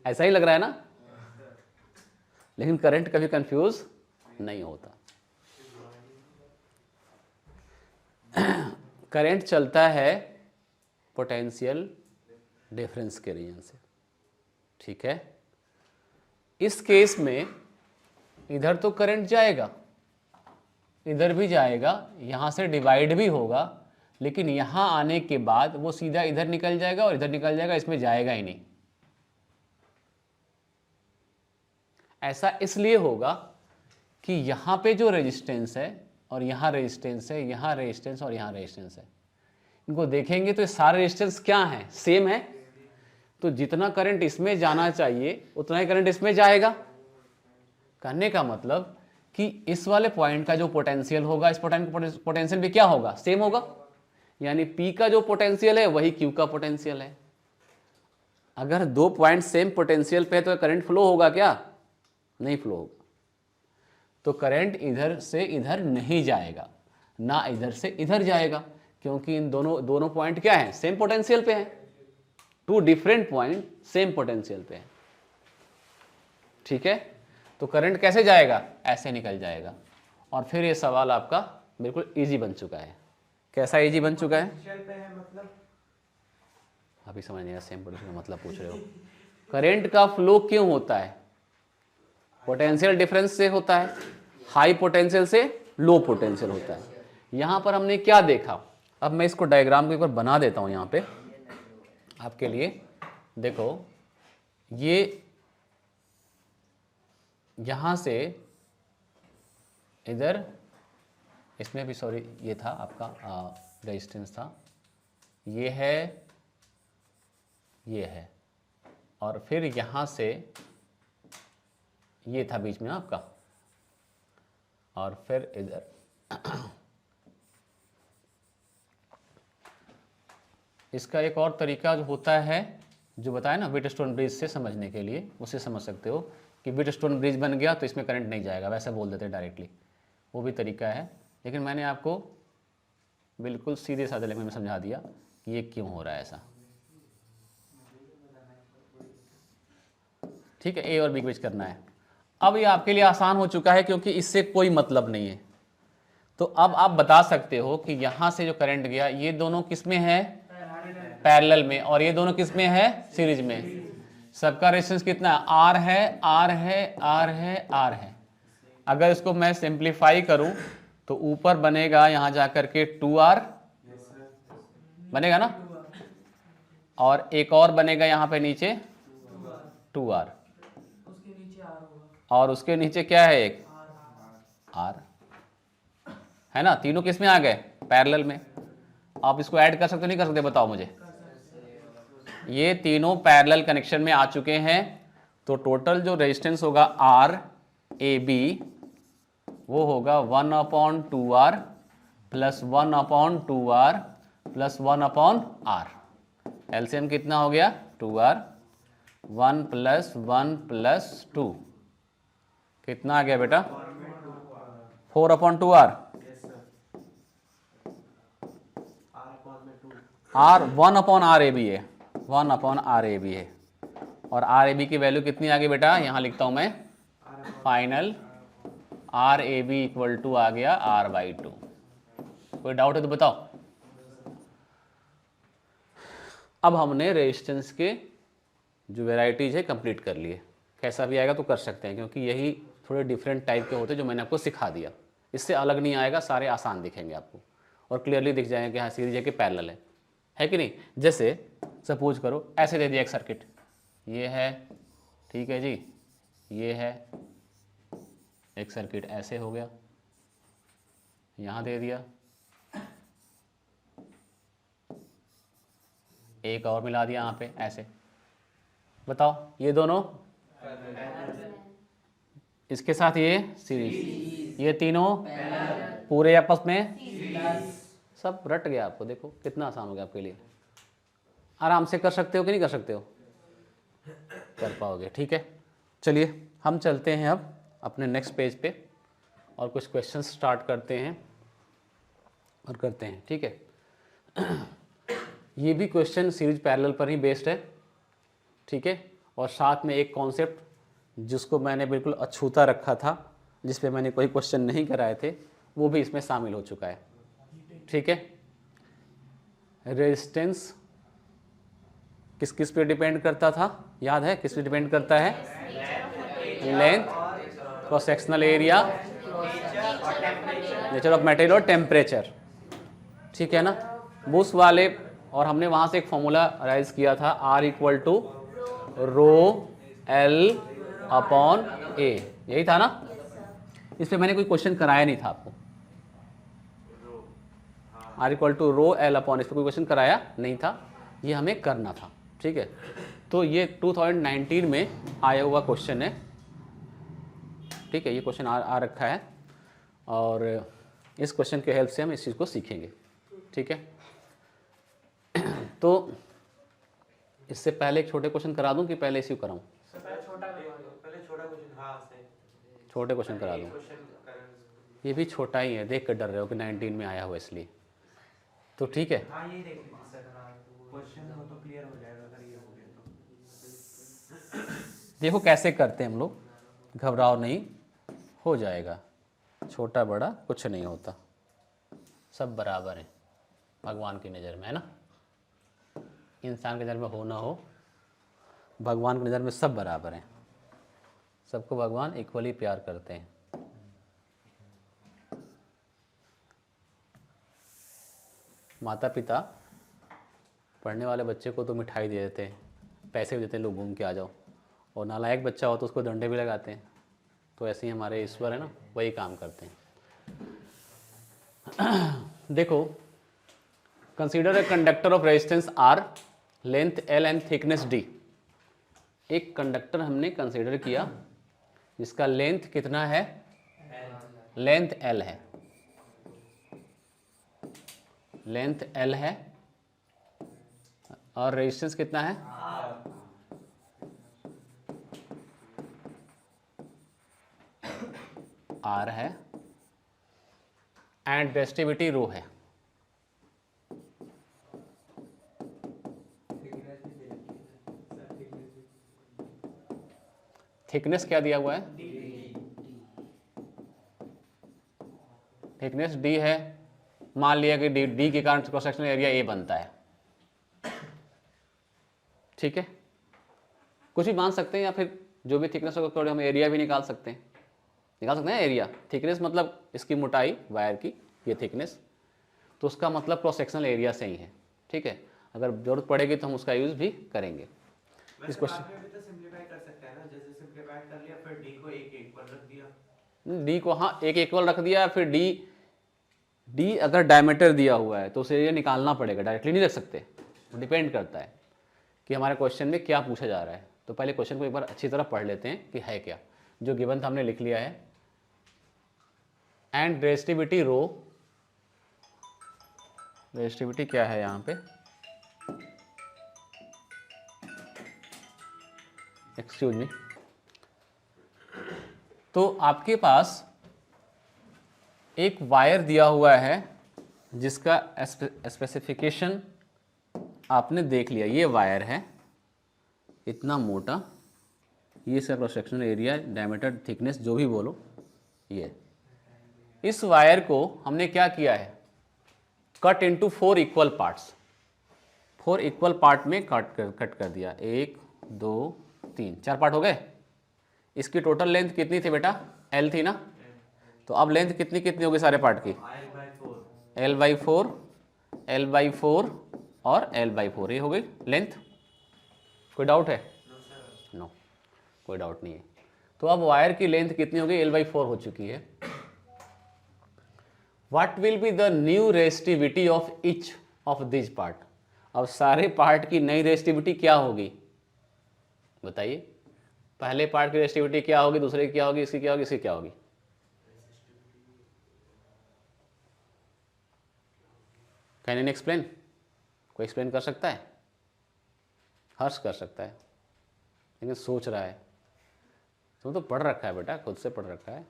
ऐसा ही लग रहा है ना, लेकिन करंट कभी कंफ्यूज नहीं होता। करंट चलता है पोटेंशियल डिफरेंस के रीजन से, ठीक है। इस केस में इधर तो करंट जाएगा, इधर भी जाएगा, यहाँ से डिवाइड भी होगा, लेकिन यहाँ आने के बाद वो सीधा इधर निकल जाएगा और इधर निकल जाएगा, इसमें जाएगा ही नहीं। ऐसा इसलिए होगा कि यहाँ पे जो रेजिस्टेंस है और यहाँ रेजिस्टेंस है, यहाँ रेजिस्टेंस और यहाँ रेजिस्टेंस है, इनको देखेंगे तो ये सारे रेजिस्टेंस क्या हैं, सेम है, तो जितना करंट इसमें जाना चाहिए उतना ही करंट इसमें जाएगा। कहने का मतलब कि इस वाले पॉइंट का जो पोटेंशियल होगा, इस पोटेंशियल भी क्या होगा, सेम होगा, यानी P का जो पोटेंशियल है वही Q का पोटेंशियल है। अगर दो पॉइंट सेम पोटेंशियल पे है तो करंट फ्लो होगा क्या, नहीं फ्लो होगा, तो करंट इधर से इधर नहीं जाएगा, ना इधर से इधर जाएगा, क्योंकि इन दोनों पॉइंट क्या है, सेम पोटेंशियल पे हैं, two different point same potential पे है, ठीक है। तो करंट कैसे जाएगा, ऐसे निकल जाएगा, और फिर ये सवाल आपका बिल्कुल इजी बन चुका है। कैसा इजी बन चुका है, पोटेंशियल पे है मतलब अभी समझ नहीं आया, सेम पोटेंशियल का मतलब पूछ रहे हो, करंट का फ्लो क्यों होता है? पोटेंशियल डिफरेंस से होता है, हाई पोटेंशियल से लो पोटेंशियल होता है। यहां पर हमने क्या देखा, अब मैं इसको डायग्राम को एक बार बना देता हूं यहां पे आपके लिए। देखो ये यहां से इधर, इसमें भी सॉरी ये था आपका रेजिस्टेंस था, ये है, ये है, और फिर यहां से ये था बीच में आपका, और फिर इधर इसका एक और तरीका जो होता है, जो बताया ना व्हीटस्टोन ब्रिज से समझने के लिए, उससे समझ सकते हो कि व्हीटस्टोन ब्रिज बन गया तो इसमें करंट नहीं जाएगा, वैसा बोल देते डायरेक्टली, वो भी तरीका है। लेकिन मैंने आपको बिल्कुल सीधे साधे लैंग्वेज में समझा दिया कि ये क्यों हो रहा है ऐसा। ठीक है, ए और बी के बीच करना है। अब ये आपके लिए आसान हो चुका है क्योंकि इससे कोई मतलब नहीं है। तो अब आप बता सकते हो कि यहां से जो करंट गया ये दोनों किस में है? पैरेलल में, और ये दोनों किस में है? सीरीज में। सबका रेजिस्टेंस कितना है? आर है, आर है, आर है, आर है। अगर इसको मैं सिंप्लीफाई करूं तो ऊपर बनेगा यहां जाकर के 2R बनेगा ना, और एक और बनेगा यहां पे नीचे 2R, उसके नीचे आर होगा, और उसके नीचे क्या है? एक R है ना। तीनों किस में आ गए? पैरेलल में। आप इसको ऐड कर सकते हो नहीं कर सकते? बताओ मुझे। ये तीनों पैरेलल कनेक्शन में आ चुके हैं, तो टोटल जो रेजिस्टेंस होगा R ए बी वो होगा 1/2R plus 1/2R plus 1/R। LCM कितना हो गया? 2R। 1 प्लस 1 प्लस 2 कितना आ गया बेटा? 4/2R। R 1/R A B है, 1/R ए बी है, और R ए बी की वैल्यू कितनी आ गई बेटा? यहां लिखता हूं मैं final R A B equal to आ गया R/2। कोई डाउट है तो बताओ। अब हमने रेजिस्टेंस के जो वेराइटीज है कंप्लीट कर लिए। कैसा भी आएगा तो कर सकते हैं, क्योंकि यही थोड़े डिफरेंट टाइप के होते हैं जो मैंने आपको सिखा दिया। इससे अलग नहीं आएगा, सारे आसान दिखेंगे आपको और क्लियरली दिख जाएंगे कि हाँ सीरीज है कि पैरेलल है कि नहीं। जैसे सपोज करो ऐसे दे दिया एक सर्किट, ये है, ठीक है जी, ये है एक सर्किट, ऐसे हो गया, यहां दे दिया, एक और मिला दिया यहाँ पे ऐसे। बताओ ये दोनों इसके साथ ये सीरीज, ये तीनों पूरे आपस में सब रट गया। आपको देखो कितना आसान हो गया आपके लिए। आराम से कर सकते हो कि नहीं कर सकते हो? कर पाओगे, ठीक है। चलिए हम चलते हैं अब अपने नेक्स्ट पेज पे और कुछ क्वेश्चन स्टार्ट करते हैं और करते हैं, ठीक है। ये भी क्वेश्चन सीरीज पैरेलल पर ही बेस्ड है, ठीक है। और साथ में एक कॉन्सेप्ट जिसको मैंने बिल्कुल अछूता रखा था, जिस पे मैंने कोई क्वेश्चन नहीं कराए थे, वो भी इसमें शामिल हो चुका है, ठीक है। रेजिस्टेंस किस किस पे डिपेंड करता था? याद है किस पे डिपेंड करता है? Length, cross sectional area, nature of material और टेम्परेचर, ठीक है ना। बुश वाले, और हमने वहां से एक फॉर्मूला राइज किया था, R equal to rho L upon A, यही था ना। इस पे मैंने कोई क्वेश्चन कराया नहीं था आपको। R equal to rho L upon, इस पर कोई क्वेश्चन कराया नहीं था, ये हमें करना था, ठीक है। तो ये 2019 में आया हुआ क्वेश्चन है, ठीक है। ये क्वेश्चन आ रखा है और इस क्वेश्चन के हेल्प से हम इस चीज़ को सीखेंगे, ठीक है। तो इससे पहले एक छोटे क्वेश्चन करा दूं कि पहले इसी कराऊं? छोटे क्वेश्चन करा दूं। ये भी छोटा ही है, देख कर डर रहे हो कि 19 में आया हुआ इसलिए, तो ठीक है। हाँ ये देख लीजिए सर, हाँ क्वेश्चन हो तो क्लियर हो जाएगा अगर ये हो गया तो। देखो कैसे करते हैं हम लोग, घबराओ नहीं, हो जाएगा। छोटा बड़ा कुछ नहीं होता, सब बराबर है भगवान की नज़र में, है ना। इंसान की नज़र में हो ना हो, भगवान की नज़र में सब बराबर हैं, सबको भगवान इक्वली प्यार करते हैं। माता पिता पढ़ने वाले बच्चे को तो मिठाई दे देते हैं, पैसे भी देते हैं, लोग घूम के आ जाओ, और नालायक बच्चा हो तो उसको डंडे भी लगाते हैं। तो ऐसे ही हमारे ईश्वर है ना, वही काम करते हैं। देखो, consider a conductor of resistance R, length L and thickness D। एक कंडक्टर हमने कंसीडर किया जिसका लेंथ कितना है, लेंथ L है, लेंथ L है, और रेजिस्टेंस कितना है, R है, एंड रेजिस्टिविटी रो है। थिकनेस क्या दिया हुआ है, थिकनेस D है। मान लिया कि D के कारण क्रॉस सेक्शनल एरिया A बनता है, ठीक है। कुछ भी मान सकते हैं, या फिर जो भी थिकनेस होगा थोड़े हम एरिया भी निकाल सकते हैं, हैं एरिया। थिकनेस मतलब इसकी मोटाई वायर की, ये थिकनेस, तो उसका मतलब क्रॉस सेक्शनल एरिया से ही है, ठीक है। अगर जरूरत पड़ेगी तो हम उसका यूज भी करेंगे। इस क्वेश्चन भी तो सिंपलीफाई कर सकते हैं ना, जैसे सिंपलीफाई कर लिया फिर डी को एक इक्वल रख दिया, डी को हाँ एक इक्वल रख दिया, फिर डी अगर डायमीटर दिया हुआ है तो उसे एरिया निकालना पड़ेगा, डायरेक्टली नहीं रख सकते। डिपेंड करता है कि हमारे क्वेश्चन में क्या पूछा जा रहा है। तो पहले क्वेश्चन को एक बार अच्छी तरह पढ़ लेते हैं कि है क्या। जो गिवन था हमने लिख लिया है, एंड रेजिस्टिविटी रो, रेजिस्टिविटी क्या है यहाँ पे, एक्सक्यूज मी। तो आपके पास एक वायर दिया हुआ है जिसका स्पेसिफिकेशन आपने देख लिया। ये वायर है इतना मोटा, ये इसका cross sectional area, diameter, thickness जो भी बोलो, ये। इस वायर को हमने क्या किया है, cut into 4 equal parts, 4 equal part में कट कर दिया। 1 2 3 4 पार्ट हो गए। इसकी टोटल लेंथ कितनी थी बेटा, L थी ना। तो अब लेंथ कितनी कितनी होगी सारे पार्ट की, L/4, L/4 और L/4, ये हो गई लेंथ। कोई डाउट है? नो, कोई डाउट नहीं है। तो अब वायर की लेंथ कितनी हो गई, L/4 हो चुकी है। What will be the new resistivity of each of this part. अब सारे पार्ट की नई रेजिस्टिविटी क्या होगी बताइए। पहले पार्ट की रेजिस्टिविटी क्या होगी, दूसरे की क्या होगी, इसकी क्या होगी, इसकी क्या होगी। Can you explain? कोई एक्सप्लेन कर सकता है? हर्ष कर सकता है, लेकिन सोच रहा है। तुम तो पढ़ रखा है बेटा, खुद से पढ़ रखा है।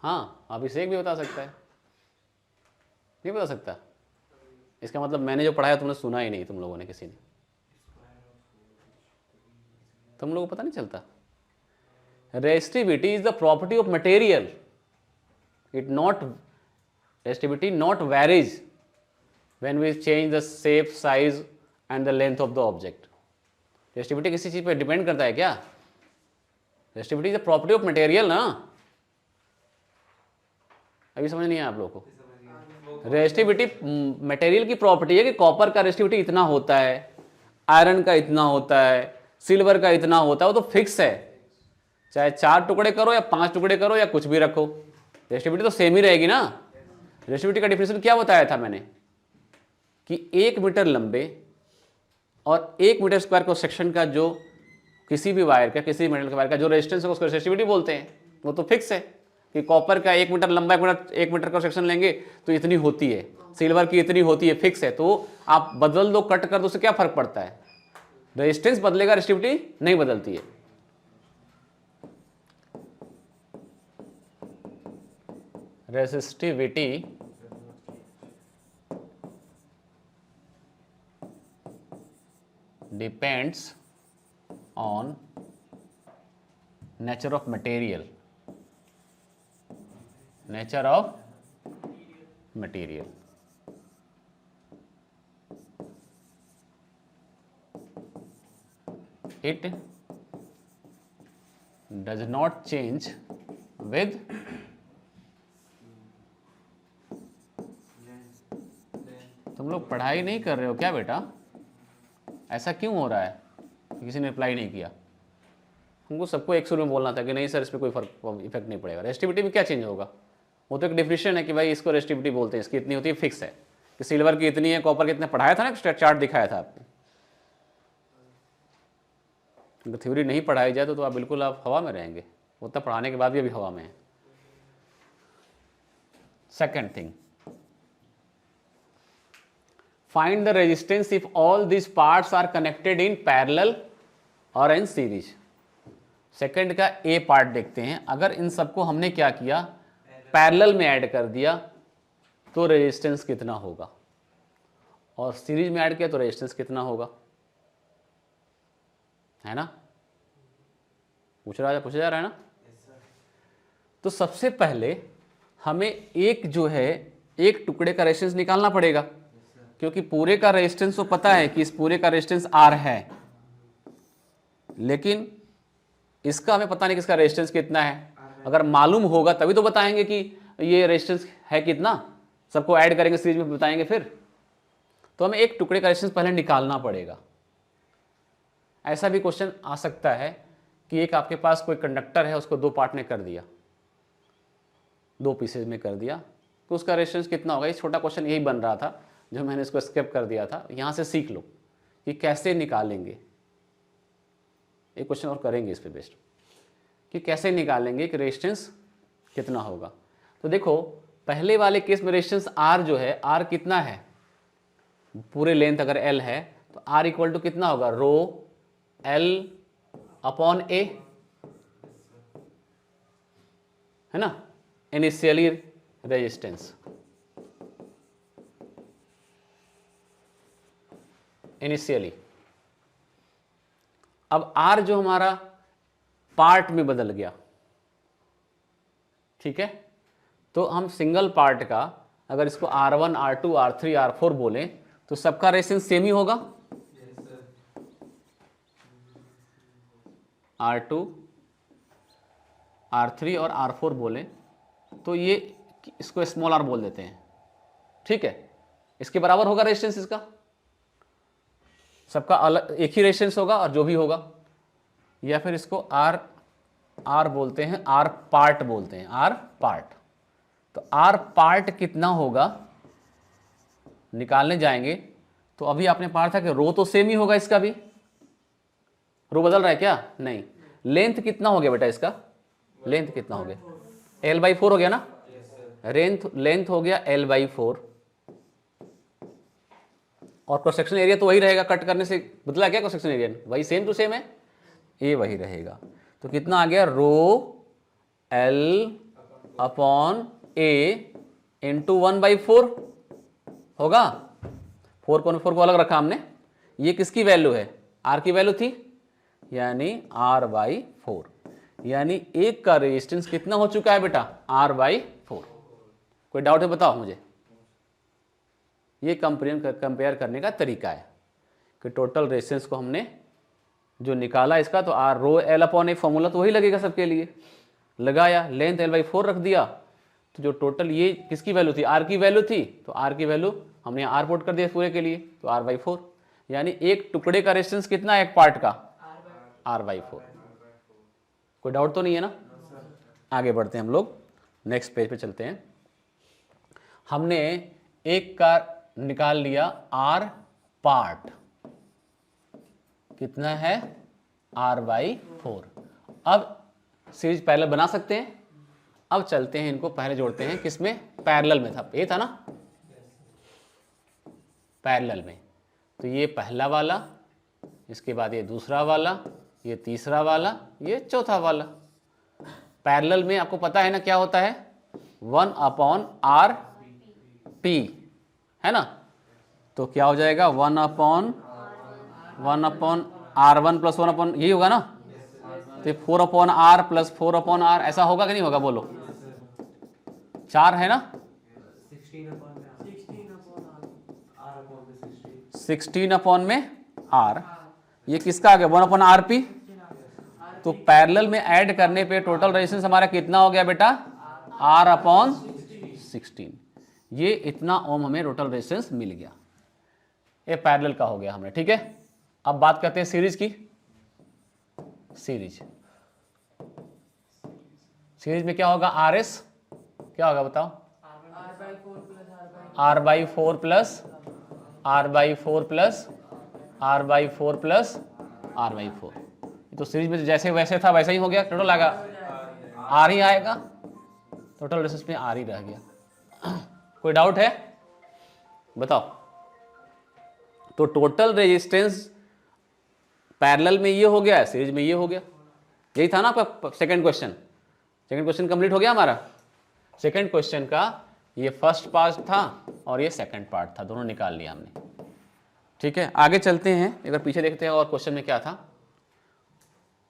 हाँ, अभिषेक भी बता सकता है। नहीं बता सकता? इसका मतलब मैंने जो पढ़ाया तुमने सुना ही नहीं, तुम लोगों ने किसी ने। तुम लोगों को पता नहीं चलता। Resistivity is the property of material, it not, resistivity not varies when we change the shape, size and the length of the object. Resistivity किसी चीज पे डिपेंड करता है क्या? Resistivity is the property of material ना। अभी समझ नहीं है आप लोगों को। रेजिस्टिविटी मटेरियल की प्रॉपर्टी है कि कॉपर का रेजिस्टिविटी इतना होता है, आयरन का इतना होता है, सिल्वर का इतना होता है, वो तो फिक्स है। चाहे 4 टुकड़े करो या 5 टुकड़े करो या कुछ भी रखो, रेजिस्टिविटी तो सेम ही रहेगी ना। रेजिस्टिविटी का डिफिनेशन क्या बताया था मैंने कि 1 मीटर लंबे और 1 मीटर स्क्वायर क्रॉस सेक्शन का जो किसी भी वायर का, किसी मेटल के वायर का जो रेजिस्टेंस है उसको रेजिस्टिविटी बोलते हैं। वो तो फिक्स है कि कॉपर का 1 मीटर लंबा, 1 मीटर क्रॉस सेक्शन लेंगे तो इतनी होती है, सिल्वर की इतनी होती है, फिक्स है। तो आप बदल दो, कट कर दो, उससे क्या फर्क पड़ता है? रेजिस्टेंस बदलेगा, रेजिस्टिविटी नहीं बदलती है। Resistivity depends on nature of material, nature of material. It does not change with तुम लोग पढ़ाई नहीं कर रहे हो क्या बेटा? ऐसा क्यों हो रहा है? किसी ने रिप्लाई नहीं किया। हमको सबको एक सुर में बोलना था कि नहीं सर इस पर कोई फर्क इफेक्ट नहीं पड़ेगा। रेस्टिविटी में क्या चेंज होगा? वो तो एक डिफिनेशन है कि भाई इसको रेस्टिविटी बोलते हैं, इसकी इतनी होती है, फिक्स है कि सिल्वर की इतनी है, कॉपर की इतने। पढ़ाया था ना, चार्ट दिखाया था आपको। अगर थ्योरी नहीं पढ़ाई जाए तो आप बिल्कुल आप हवा में रहेंगे, उतना पढ़ाने के बाद भी अभी हवा में है। Second thing, find the resistance if all these parts are connected in parallel or in series। Second का ए पार्ट देखते हैं। अगर इन सबको हमने क्या किया, पैरेलल में ऐड कर दिया तो रेजिस्टेंस कितना होगा, और सीरीज में ऐड किया तो रेजिस्टेंस कितना होगा, है ना? पूछा जा रहा है ना? तो सबसे पहले हमें एक जो है एक टुकड़े का रेजिस्टेंस निकालना पड़ेगा, क्योंकि पूरे का रेजिस्टेंस तो पता है कि इस पूरे का रेजिस्टेंस R है, लेकिन इसका हमें पता नहीं कि इसका रेजिस्टेंस कितना है। अगर मालूम होगा तभी तो बताएंगे कि ये रेजिस्टेंस है कितना, सबको ऐड करेंगे सीरीज में बताएंगे फिर। तो हमें एक टुकड़े का रेजिस्टेंस पहले निकालना पड़ेगा। ऐसा भी क्वेश्चन आ सकता है कि एक आपके पास कोई कंडक्टर है, उसको दो पार्ट में कर दिया, दो पीसेज में कर दिया, तो उसका रेजिस्टेंस कितना होगा। ये छोटा क्वेश्चन यही बन रहा था जो मैंने इसको स्किप कर दिया था। यहाँ से सीख लो कि कैसे निकालेंगे। एक क्वेश्चन और करेंगे इस पे बेस्ड कि कैसे निकालेंगे कि रेजिस्टेंस कितना होगा। तो देखो पहले वाले केस में रेजिस्टेंस R जो है, R कितना है, पूरे लेंथ अगर L है तो R इक्वल टू कितना होगा, रो L अपॉन A, है ना, इनिशियली रेजिस्टेंस। इनिशियली अब R जो हमारा पार्ट में बदल गया, ठीक है, तो हम सिंगल पार्ट का अगर इसको R1 R2 R3 R4 बोलें तो सबका रेजिस्टेंस सेम ही होगा। R2 R3 और R4 बोलें तो ये इसको स्मॉल r बोल देते हैं, ठीक है। इसके बराबर होगा रेजिस्टेंस, इसका सबका अलग एक ही रेजिस्टेंस होगा और जो भी होगा, या फिर इसको R बोलते हैं, R पार्ट बोलते हैं, R पार्ट। तो R पार्ट कितना होगा निकालने जाएंगे तो अभी आपने पढ़ा था कि रो तो सेम ही होगा, इसका भी रो बदल रहा है क्या, नहीं। लेंथ कितना हो गया बेटा, इसका लेंथ कितना हो गया, L/4 हो गया ना, लेंथ हो गया L/4, और क्रॉस सेक्शन एरिया तो वही रहेगा, कट करने से बदला क्या क्रॉस सेक्शन एरिया, वही सेम टू सेम है, ये वही रहेगा। तो कितना आ गया, रो L अपॉन A इंटू 1/4 होगा। 4/4 को अलग रखा हमने, ये किसकी वैल्यू है, R की वैल्यू थी, यानी R/4, यानी एक का रेजिस्टेंस कितना हो चुका है बेटा, R/4। कोई डाउट है बताओ मुझे। ये कंपेयर करने का तरीका है कि टोटल रेजिस्टेंस को हमने जो निकाला इसका, तो R rho L upon A formula तो वही लगेगा सबके लिए, लगाया, लेंथ L/4 रख दिया, तो जो टोटल ये किसकी वैल्यू थी, R की वैल्यू थी, तो R की वैल्यू हमने यहाँ R पुट कर दिया पूरे के लिए, तो R/4, यानी एक टुकड़े का रेजिस्टेंस कितना है एक पार्ट का, R/4। कोई डाउट तो नहीं है ना। आगे बढ़ते हैं हम लोग, नेक्स्ट पेज पे चलते हैं। हमने एक का निकाल लिया R पार्ट, कितना है, R/4। अब सीरीज पैरेलल बना सकते हैं। अब चलते हैं, इनको पहले जोड़ते हैं, किसमें, पैरेलल में था, ये था ना पैरेलल में। तो ये पहला वाला, इसके बाद ये दूसरा वाला, ये तीसरा वाला, ये चौथा वाला। पैरेलल में आपको पता है ना क्या होता है, 1/RP, है ना। तो क्या हो जाएगा, 1/R1 प्लस 1 यही होगा ना, तो 4/R प्लस 4/R ऐसा होगा कि नहीं होगा, बोलो। 4 है ना, 16 अपॉन में R, ये किसका आ गया 1/RP। तो पैरेलल में ऐड करने पे टोटल रेजिस्टेंस हमारा कितना हो गया बेटा R/16। ये इतना ओम हमें टोटल रेजिस्टेंस मिल गया, ये पैरेलल का हो गया हमें। ठीक है, अब बात करते हैं सीरीज की। सीरीज में क्या होगा RS क्या होगा बताओ R/4 plus R/4 plus R/4 plus R/4। तो सीरीज में जैसे वैसे था वैसा ही हो गया, टोटल आएगा R ही आएगा, टोटल रेजिस्टेंस में R ही रह गया। कोई डाउट है बताओ। तो टोटल रेजिस्टेंस पैरेलल में ये हो गया, सीरीज में ये हो गया। यही था ना आपका second question. Second question complete हो गया हमारा। सेकंड क्वेश्चन का ये फर्स्ट पार्ट था और ये सेकंड पार्ट था, दोनों निकाल लिया हमने। ठीक है, आगे चलते हैं, एक बार पीछे देखते हैं और क्वेश्चन में क्या था।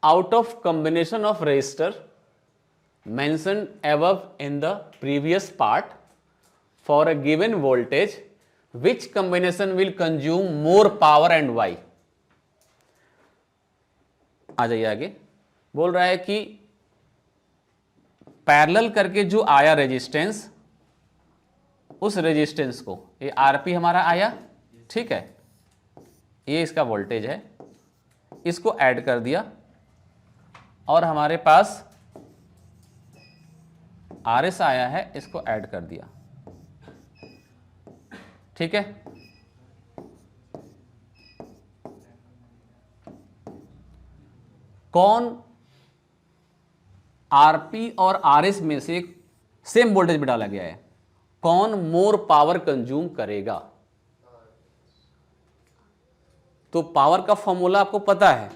Out of combination of resistor mentioned above in the previous part for a given voltage which combination will consume more power and why। आ जाइए आगे। बोल रहा है कि पैरेलल करके जो आया रेजिस्टेंस, उस रेजिस्टेंस को, ये आरपी हमारा आया, ठीक है, ये इसका वोल्टेज है, इसको ऐड कर दिया और हमारे पास आरएस आया है, इसको ऐड कर दिया। ठीक है, कौन आरपी और आरएस में से सेम वोल्टेज पे डाला गया है, कौन मोर पावर कंज्यूम करेगा। तो पावर का फॉर्मूला आपको पता है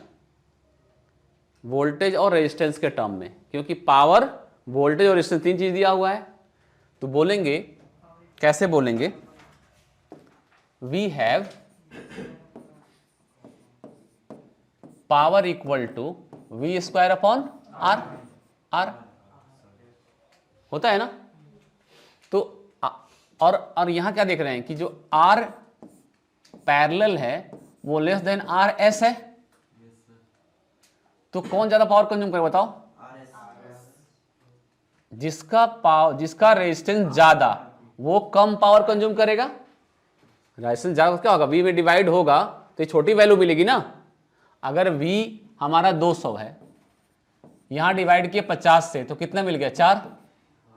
वोल्टेज और रेजिस्टेंस के टर्म में, क्योंकि पावर, वोल्टेज और रेजिस्टेंस तीन चीज दिया हुआ है। तो बोलेंगे, कैसे बोलेंगे, we have power equal to V² upon R। R होता है ना। तो और यहां क्या देख रहे हैं कि जो R पैरेलल है वो लेस देन RS है। तो कौन ज्यादा पावर कंज्यूम करेगा बताओ। जिसका रेजिस्टेंस ज्यादा वो कम पावर कंज्यूम करेगा। रेजिस्टेंस ज्यादा क्या होगा, V में डिवाइड होगा तो ये छोटी वैल्यू मिलेगी ना। अगर V हमारा 200 है, यहां डिवाइड किया 50 से तो कितना मिल गया 4,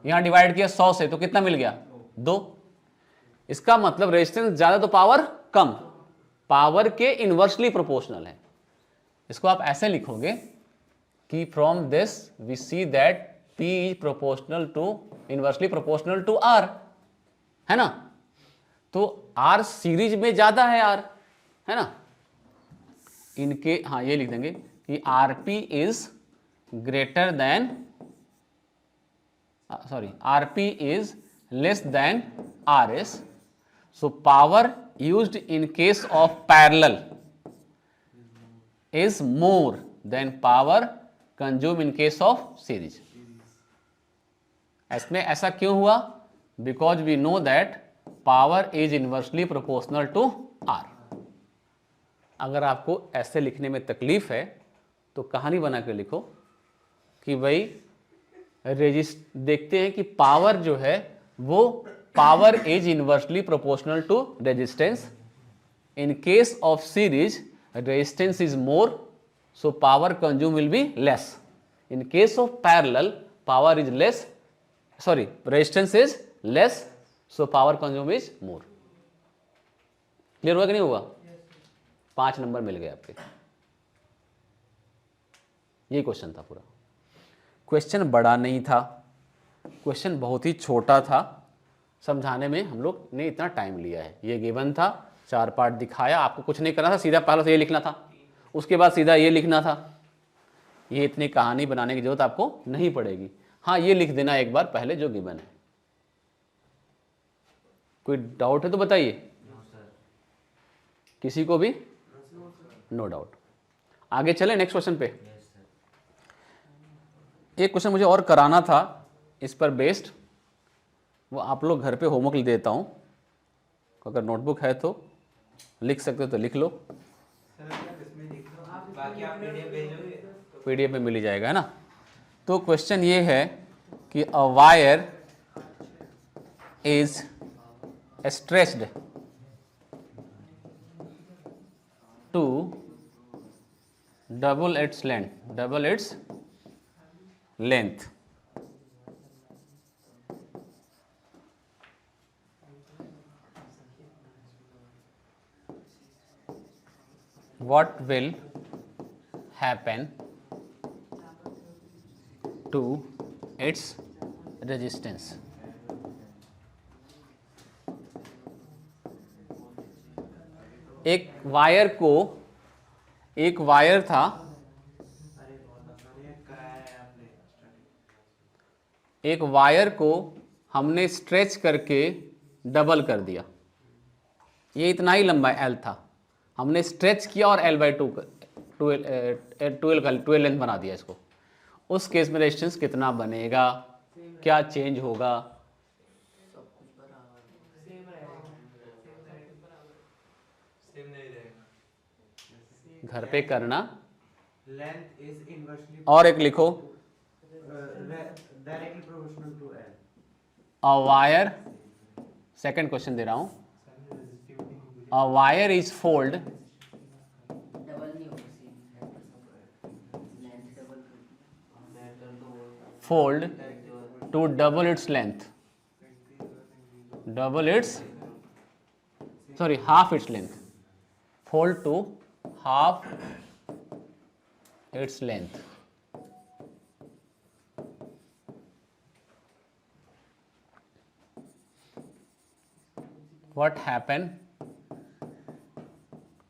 यहां डिवाइड किया 100 से तो कितना मिल गया 2। इसका मतलब रेजिस्टेंस ज्यादा तो पावर कम, पावर के इनवर्सली प्रोपोर्शनल है। इसको आप ऐसे लिखोगे कि from this we see that P is proportional to, inversely proportional to R, है ना। तो R सीरीज में ज्यादा है R, है ना। इनके हाँ ये लिख देंगे कि RP is greater than, sorry, RP is less than RS। So power used in case of parallel is more than power consumed in case of series। इसमें ऐसा क्यों हुआ, because we know that power is inversely proportional to R। अगर आपको ऐसे लिखने में तकलीफ है तो कहानी बना के लिखो कि भाई देखते हैं कि पावर जो है वो power is inversely proportional to resistance. In case of series resistance is more, so power consumed will be less. In case of parallel, power is less, sorry, resistance is less, so power consumed is more। Clear हुआ कि नहीं हुआ? 5 number मिल गए आपके। ये question था पूरा। Question बड़ा नहीं था, क्वेश्चन बहुत ही छोटा था, समझाने में हम लोग ने इतना टाइम लिया है। ये गिवन था, 4 पार्ट दिखाया, आपको कुछ नहीं करना था, सीधा पहले से ये लिखना था, उसके बाद सीधा ये लिखना था। ये इतनी कहानी बनाने की जरूरत आपको नहीं पड़ेगी। हाँ, ये लिख देना एक बार पहले जो गिवन है। कोई डाउट है तो बताइए। किसी को भी नो डाउट। आगे चले नेक्स्ट क्वेश्चन पे। एक क्वेश्चन मुझे और कराना था इस पर बेस्ड, वो आप लोग घर पे होमवर्क लिख देता हूँ। अगर नोटबुक है तो लिख सकते हो तो लिख लो। सर इसमें लिख लो बाकी आप पीडीएफ भेजोगे तो PDF में मिल ही जाएगा, है ना। तो क्वेश्चन ये है कि a wire is stretched to double its length what will happen to its resistance? एक वायर था, अरे बहुत आसान है, कराया है आपने एक वायर को हमने स्ट्रेच करके डबल कर दिया। ये इतना ही लंबा एल था, हमने स्ट्रेच किया और L/2 12 लेंथ बना दिया इसको। उस केस में रेजिस्टेंस कितना बनेगा, क्या चेंज होगा? सेम नहीं रहेगा। घर पे करना। लेंथ इज इनवर्सली और एक लिखो, directly proportional to L. A wire, second question दे रहा हूं, a wire is fold to double its length, half its length, fold to half its length. What happened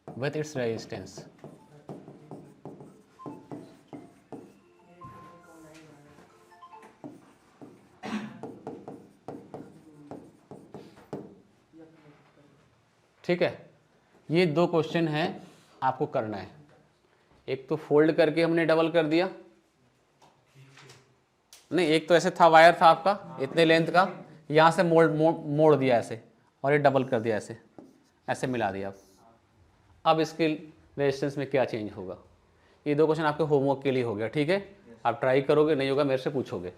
with its resistance? ठीक है, ये दो क्वेश्चन हैं आपको करना है। एक तो फोल्ड करके हमने डबल कर दिया, नहीं एक तो ऐसे था, वायर था आपका इतने लेंथ का, यहाँ से मोड़ दिया ऐसे और ये डबल कर दिया ऐसे, ऐसे मिला दिया। अब इसके रेजिस्टेंस में क्या चेंज होगा? ये दो क्वेश्चन आपके होमवर्क के लिए हो गया, ठीक है। आप ट्राई करोगे, नहीं होगा मेरे से पूछोगे।